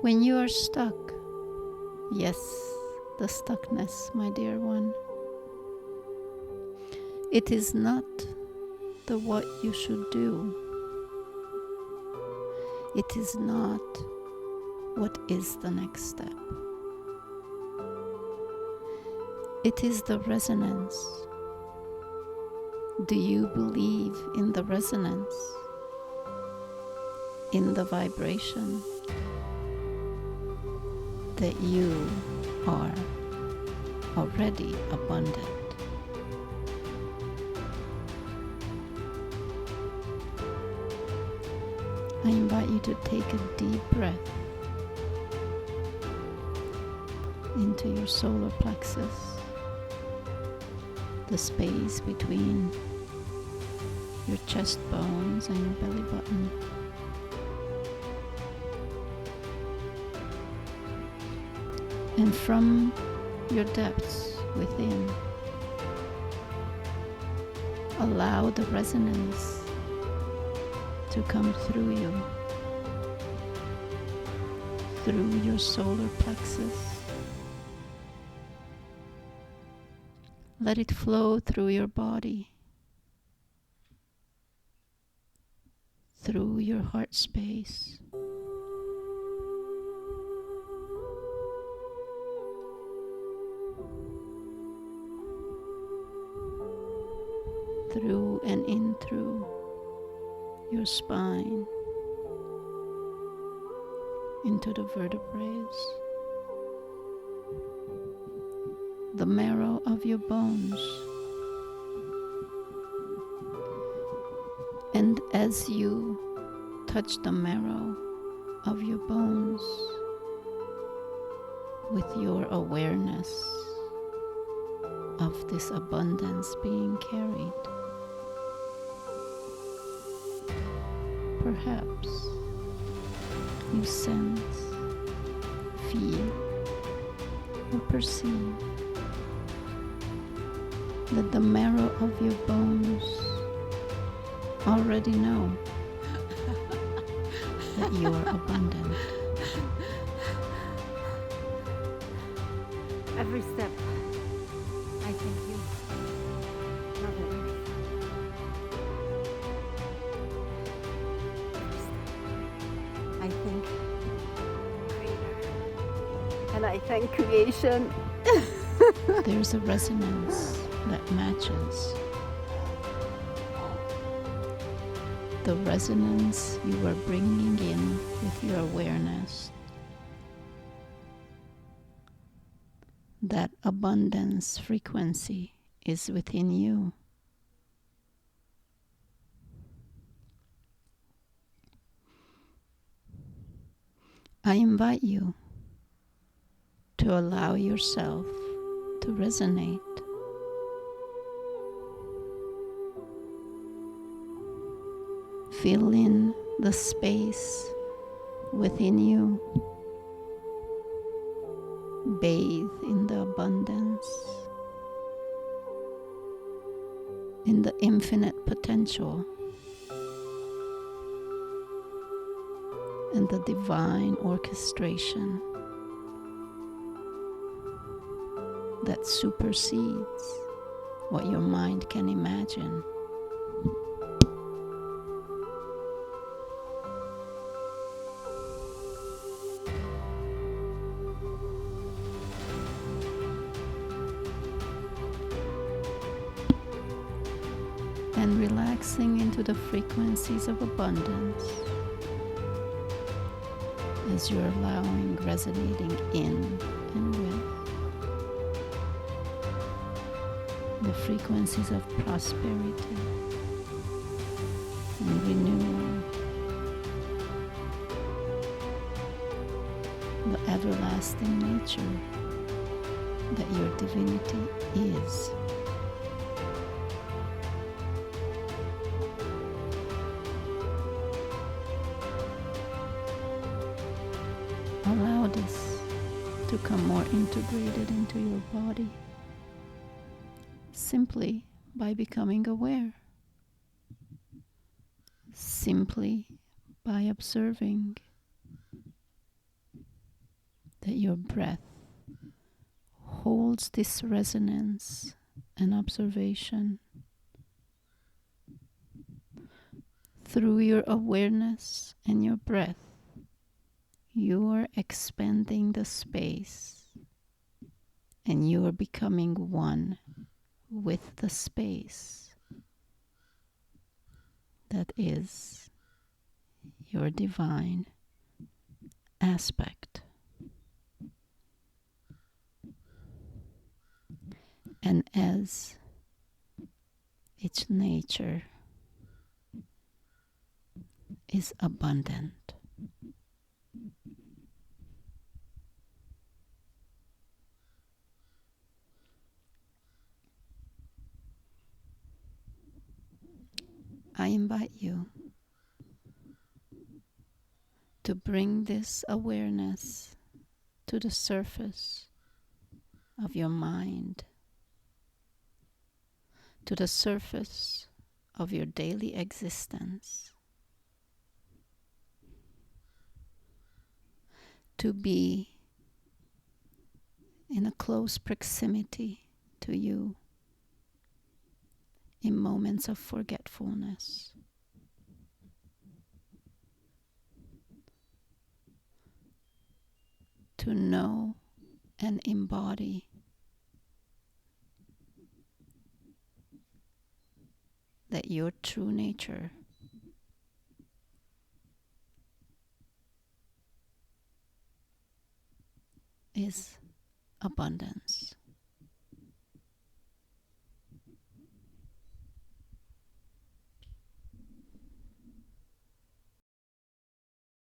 When you are stuck, yes, the stuckness, my dear one, it is not the what you should do. It is not what is the next step. It is the resonance. Do you believe in the resonance? In the vibration that you are already abundant? I invite you to take a deep breath into your solar plexus, the space between your chest bones and your belly button. And from your depths within, allow the resonance to come through you, through your solar plexus. Let it flow through your body, through your heart space, through and in through your spine, into the vertebrae, the marrow of your bones. And as you touch the marrow of your bones with your awareness of this abundance being carried, perhaps you sense, feel, or perceive that the marrow of your bones already know that you are abundant. Every step, I thank you, Mother Earth. Every step, I thank Creator. And I thank creation. There's a resonance that matches the resonance you are bringing in with your awareness. That abundance frequency is within you. I invite you to allow yourself to resonate. Fill in the space within you. Bathe in the abundance, in the infinite potential, and the divine orchestration that supersedes what your mind can imagine. And relaxing into the frequencies of abundance as you're allowing resonating in and with the frequencies of prosperity and renewal, the everlasting nature that your divinity is. Allow this to come more integrated into your body simply by becoming aware, simply by observing. that your breath holds this resonance and observation. Through your awareness and your breath, you are expanding the space and you are becoming one with the space that is your divine aspect. And as its nature is abundant, I invite you to bring this awareness to the surface of your mind, to the surface of your daily existence, to be in a close proximity to you in moments of forgetfulness. To know and embody that your true nature is abundance.